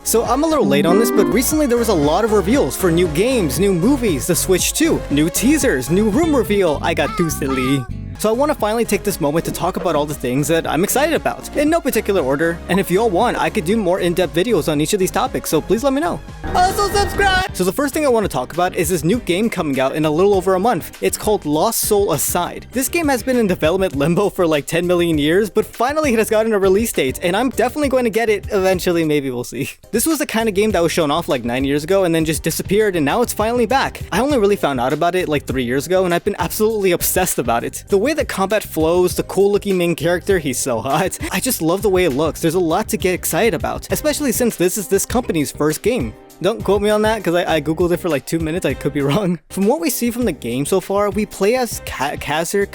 So I'm a little late on this, but recently there was a lot of reveals for new games, new movies, the Switch 2, new teasers, new room reveal. I got too silly. So I want to finally take this moment to talk about all the things that I'm excited about, in no particular order, and if you all want, I could do more in-depth videos on each of these topics, so please let me know. Also subscribe! So the first thing I want to talk about is this new game coming out in a little over a month. It's called Lost Soul Aside. This game has been in development limbo for like 10 million years, but finally it has gotten a release date, and I'm definitely going to get it eventually, maybe we'll see. This was the kind of game that was shown off like 9 years ago and then just disappeared, and now it's finally back. I only really found out about it like 3 years ago, and I've been absolutely obsessed about it. The way that combat flows, the cool looking main character, he's so hot. I just love the way it looks. There's a lot to get excited about, especially since this is this company's first game. Don't quote me on that because I googled it for like 2 minutes, I could be wrong. From what we see from the game so far, we play as Kaiser,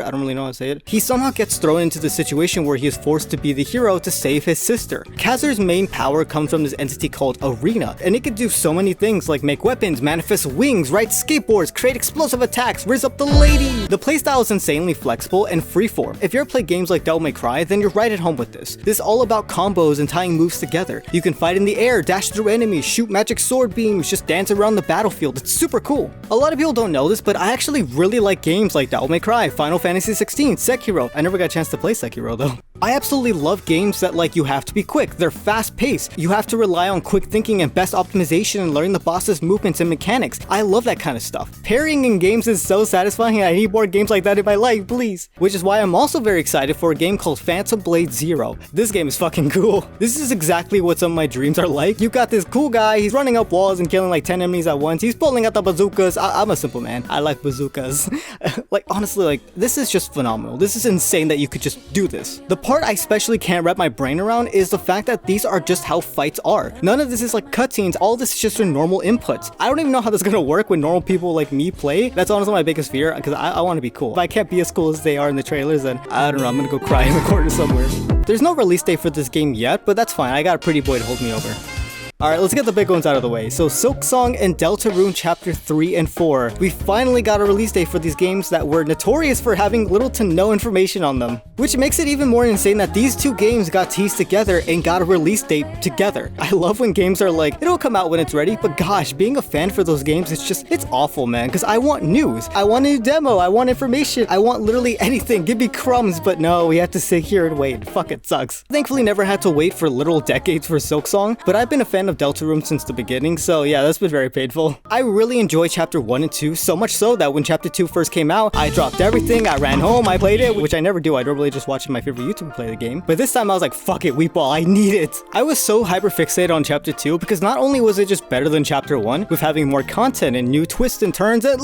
I don't really know how to say it. He somehow gets thrown into the situation where he is forced to be the hero to save his sister. Kaiser's main power comes from this entity called Arena, and it can do so many things like make weapons, manifest wings, ride skateboards, create explosive attacks, raise up the lady. The playstyle is insanely flexible and freeform. If you ever play games like Devil May Cry, then you're right at home with this. This is all about combos and tying moves together. You can fight in the air, dash through enemies, shoot magic sword beams, just dance around the battlefield. It's super cool. A lot of people don't know this, but I actually really like games like Devil May Cry, Final Fantasy 16, Sekiro. I never got a chance to play Sekiro though. I absolutely love games that like you have to be quick, they're fast paced, you have to rely on quick thinking and best optimization and learning the boss's movements and mechanics. I love that kind of stuff. Parrying in games is so satisfying, I need more games like that in my life, please. Which is why I'm also very excited for a game called Phantom Blade Zero. This game is fucking cool. This is exactly what some of my dreams are like. You got this cool guy, he's running up walls and killing like 10 enemies at once, he's pulling out the bazookas. I'm a simple man, I like bazookas. Like honestly, like this is just phenomenal. This is insane that you could just do this. The part I especially can't wrap my brain around is the fact that these are just how fights are. None of this is like cutscenes, all this is just your normal inputs. I don't even know how this is gonna work when normal people like me play. That's honestly my biggest fear, because I want to be cool. If I can't be as cool as they are in the trailers, then I don't know, I'm gonna go cry in the corner somewhere. There's no release date for this game yet, but that's fine, I got a pretty boy to hold me over. Alright, let's get the big ones out of the way. So Silksong and Deltarune Chapter 3 and 4. We finally got a release date for these games that were notorious for having little to no information on them. Which makes it even more insane that these two games got teased together and got a release date together. I love when games are like, it'll come out when it's ready, but gosh, being a fan for those games, it's awful, man, because I want news. I want a new demo, I want information, I want literally anything. Give me crumbs, but no, we have to sit here and wait. Fuck, it sucks. Thankfully, never had to wait for literal decades for Silksong, but I've been a fan of Deltarune since the beginning, so yeah, that's been very painful. I really enjoyed Chapter 1 and 2, so much so that when Chapter 2 first came out, I dropped everything, I ran home, I played it, which I never do. I normally just watch my favorite YouTuber play the game, but this time I was like, fuck it, Weepball, I need it. I was so hyper fixated on Chapter 2 because not only was it just better than Chapter 1, with having more content and new twists and turns and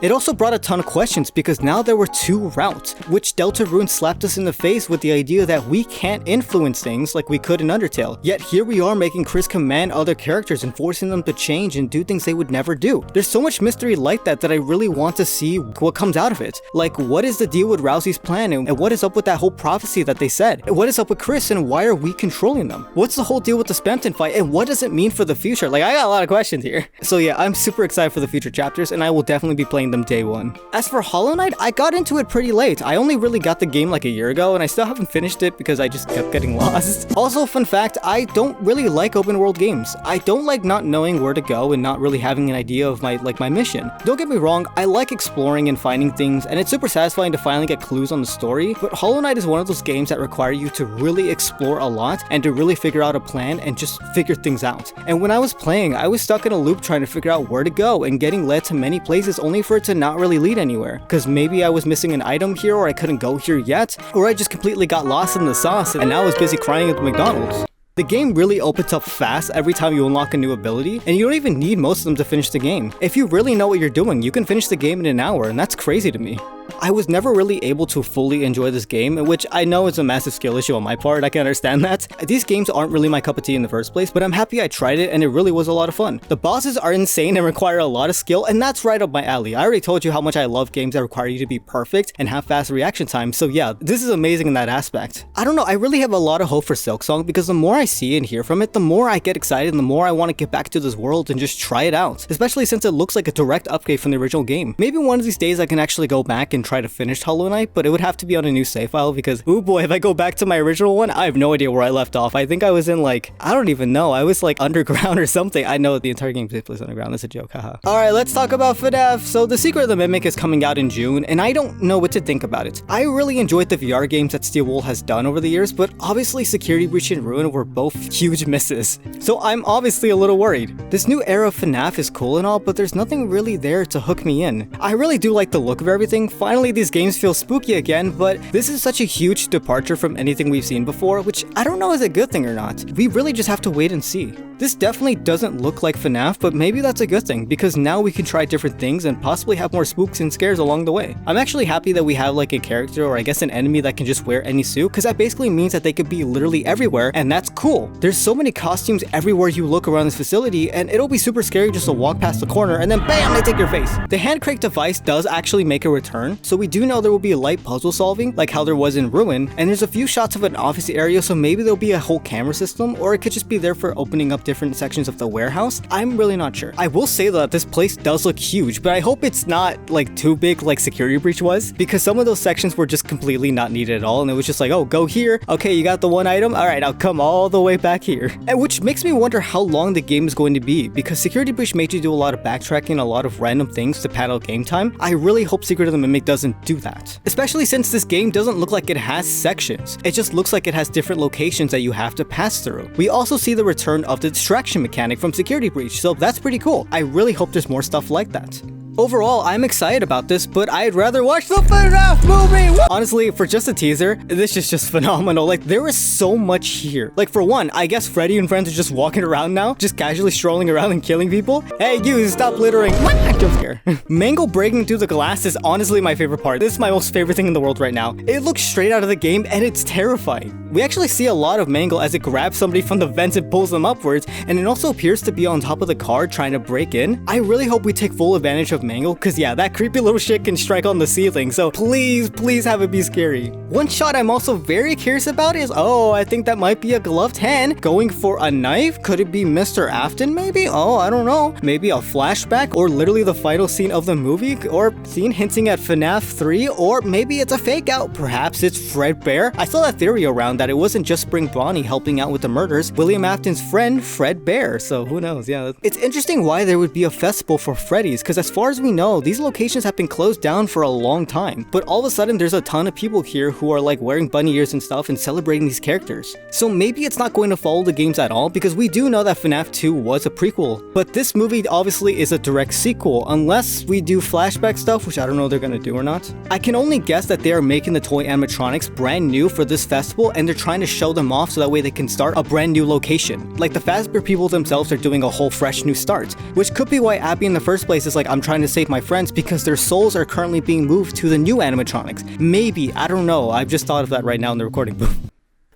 it also brought a ton of questions because now there were two routes, which Deltarune slapped us in the face with the idea that we can't influence things like we could in Undertale. Yet here we are making Chris command other characters and forcing them to change and do things they would never do. There's so much mystery like that I really want to see what comes out of it. Like, what is the deal with Rousey's plan and what is up with that whole prophecy that they said? What is up with Chris and why are we controlling them? What's the whole deal with the Spamton fight and what does it mean for the future? Like, I got a lot of questions here. So yeah, I'm super excited for the future chapters and I will definitely be playing them day one. As for Hollow Knight, I got into it pretty late. I only really got the game like a year ago and I still haven't finished it because I just kept getting lost. Also, fun fact, I don't really like open world games. I don't like not knowing where to go and not really having an idea of my mission. Don't get me wrong, I like exploring and finding things and it's super satisfying to finally get clues on the story, but Hollow Knight is one of those games that require you to really explore a lot and to really figure out a plan and just figure things out. And when I was playing, I was stuck in a loop trying to figure out where to go and getting led to many places only for it to not really lead anywhere, because maybe I was missing an item here or I couldn't go here yet, or I just completely got lost in the sauce and now I was busy crying at the McDonald's. The game really opens up fast every time you unlock a new ability, and you don't even need most of them to finish the game. If you really know what you're doing, you can finish the game in an hour, and that's crazy to me. I was never really able to fully enjoy this game, which I know is a massive skill issue on my part, I can understand that. These games aren't really my cup of tea in the first place, but I'm happy I tried it and it really was a lot of fun. The bosses are insane and require a lot of skill, and that's right up my alley. I already told you how much I love games that require you to be perfect and have fast reaction time, so yeah, this is amazing in that aspect. I don't know, I really have a lot of hope for Silksong because the more I see and hear from it, the more I get excited and the more I want to get back to this world and just try it out, especially since it looks like a direct upgrade from the original game. Maybe one of these days I can actually go back and try to finish Hollow Knight, but it would have to be on a new save file because, oh boy, if I go back to my original one, I have no idea where I left off. I think I was in like, I don't even know. I was like underground or something. I know the entire game takes place underground. That's a joke, haha. Alright, let's talk about FNAF. So The Secret of the Mimic is coming out in June, and I don't know what to think about it. I really enjoyed the VR games that Steel Wool has done over the years, but obviously Security Breach and Ruin were both huge misses. So I'm obviously a little worried. This new era of FNAF is cool and all, but there's nothing really there to hook me in. I really do like the look of everything. Finally, these games feel spooky again, but this is such a huge departure from anything we've seen before, which I don't know is a good thing or not. We really just have to wait and see. This definitely doesn't look like FNAF, but maybe that's a good thing, because now we can try different things and possibly have more spooks and scares along the way. I'm actually happy that we have like a character, or I guess an enemy, that can just wear any suit, because that basically means that they could be literally everywhere, and that's cool. There's so many costumes everywhere you look around this facility, and it'll be super scary just to walk past the corner and then bam, they take your face. The hand crank device does actually make a return, so we do know there will be light puzzle solving, like how there was in Ruin, and there's a few shots of an office area, so maybe there'll be a whole camera system, or it could just be there for opening up different sections of the warehouse. I'm really not sure. I will say though that this place does look huge, but I hope it's not like too big like Security Breach was, because some of those sections were just completely not needed at all, and it was just like, oh, go here, okay, you got the one item, all right, I'll come all the way back here. And which makes me wonder how long the game is going to be, because Security Breach made you do a lot of backtracking, a lot of random things to pad out game time. I really hope Secret of the Mimic doesn't do that, especially since this game doesn't look like it has sections. It just looks like it has different locations that you have to pass through. We also see the return of the distraction mechanic from Security Breach, so that's pretty cool. I really hope there's more stuff like that. Overall, I'm excited about this, but I'd rather watch the FNAF movie! Honestly, for just a teaser, this is just phenomenal. Like, there is so much here. Like, for one, I guess Freddy and friends are just walking around now, just casually strolling around and killing people. Hey, you, stop littering. Jump scare. Mangle breaking through the glass is honestly my favorite part. This is my most favorite thing in the world right now. It looks straight out of the game, and it's terrifying. We actually see a lot of Mangle as it grabs somebody from the vents and pulls them upwards, and it also appears to be on top of the car trying to break in. I really hope we take full advantage of Mangle, because yeah, that creepy little shit can strike on the ceiling, so please have it be scary. One shot I'm also very curious about is, oh, I think that might be a gloved hand going for a knife. Could it be Mr. Afton maybe? Oh, I don't know. Maybe a flashback, or literally the final scene of the movie, or scene hinting at FNAF 3, or maybe it's a fake out. Perhaps it's Fredbear. I saw that theory around that it wasn't just Spring Bonnie helping out with the murders, William Afton's friend Fredbear, so who knows. Yeah, it's interesting why there would be a festival for Freddy's, because as far as we know, these locations have been closed down for a long time, but all of a sudden there's a ton of people here who are like wearing bunny ears and stuff and celebrating these characters. So maybe it's not going to follow the games at all, because we do know that FNAF 2 was a prequel, but this movie obviously is a direct sequel, unless we do flashback stuff, which I don't know if they're gonna do or not. I can only guess that they are making the toy animatronics brand new for this festival, and they're trying to show them off so that way they can start a brand new location. Like the Fazbear people themselves are doing a whole fresh new start, which could be why Abby in the first place is like, I'm trying to save my friends, because their souls are currently being moved to the new animatronics. Maybe, I don't know, I've just thought of that right now in the recording booth.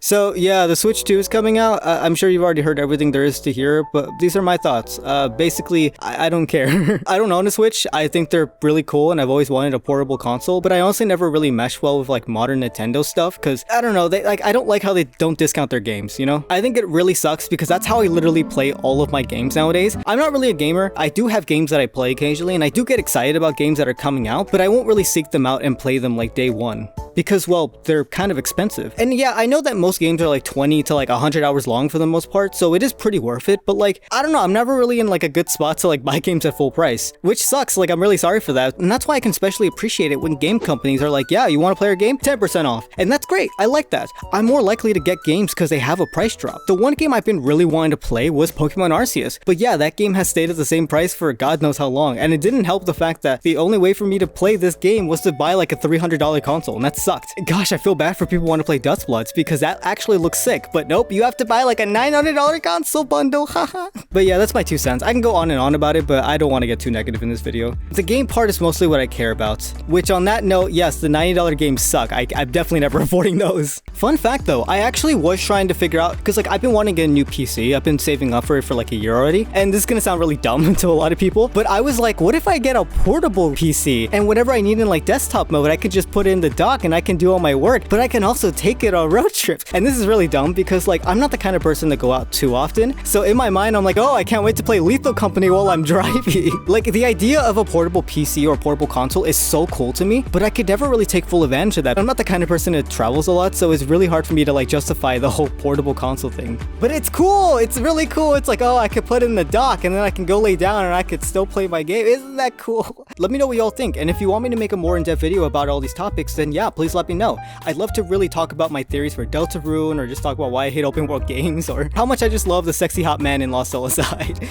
So yeah, the Switch 2 is coming out. I'm sure you've already heard everything there is to hear, but these are my thoughts. Basically, I don't care. I don't own a Switch. I think they're really cool, and I've always wanted a portable console, but I honestly never really mesh well with like modern Nintendo stuff, because I don't know, I don't like how they don't discount their games, you know? I think it really sucks, because that's how I literally play all of my games nowadays. I'm not really a gamer. I do have games that I play occasionally, and I do get excited about games that are coming out, but I won't really seek them out and play them like day one, because, well, they're kind of expensive. And yeah, I know that most games are like 20 to like 100 hours long for the most part, so it is pretty worth it, but like, I don't know, I'm never really in like a good spot to like buy games at full price, which sucks. Like, I'm really sorry for that, and that's why I can especially appreciate it when game companies are like, yeah, you want to play our game? 10% off. And that's great. I like that. I'm more likely to get games because they have a price drop. The one game I've been really wanting to play was Pokemon Arceus, but yeah, that game has stayed at the same price for God knows how long, and it didn't help the fact that the only way for me to play this game was to buy like a $300 console, and that sucked. Gosh, I feel bad for people who want to play Dust Bloods, because that actually looks sick, but nope, you have to buy like a $900 console bundle, haha. But yeah, that's my 2 cents. I can go on and on about it, but I don't want to get too negative in this video. The game part is mostly what I care about, which on that note, yes, the $90 games suck. I'm definitely never affording those. Fun fact though, I actually was trying to figure out, because like I've been wanting to get a new PC. I've been saving up for it for like a year already, and this is gonna sound really dumb to a lot of people, but I was like, what if I get a portable PC, and whenever I need in like desktop mode, I can just put it in the dock and I can do all my work, but I can also take it on road trips. And this is really dumb because like I'm not the kind of person to go out too often. So in my mind, I'm like, oh, I can't wait to play Lethal Company while I'm driving. Like the idea of a portable PC or portable console is so cool to me, but I could never really take full advantage of that. I'm not the kind of person that travels a lot, so it's really hard for me to like justify the whole portable console thing. But it's cool. It's really cool. It's like, oh, I could put it in the dock and then I can go lay down and I could still play my game. Isn't that cool? Let me know what y'all think. And if you want me to make a more in-depth video about all these topics, then yeah, please let me know. I'd love to really talk about my theories for Deltarune, or just talk about why I hate open world games, or how much I just love the sexy hot man in Lost Soul Aside.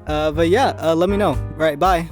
But yeah, let me know. Alright, bye.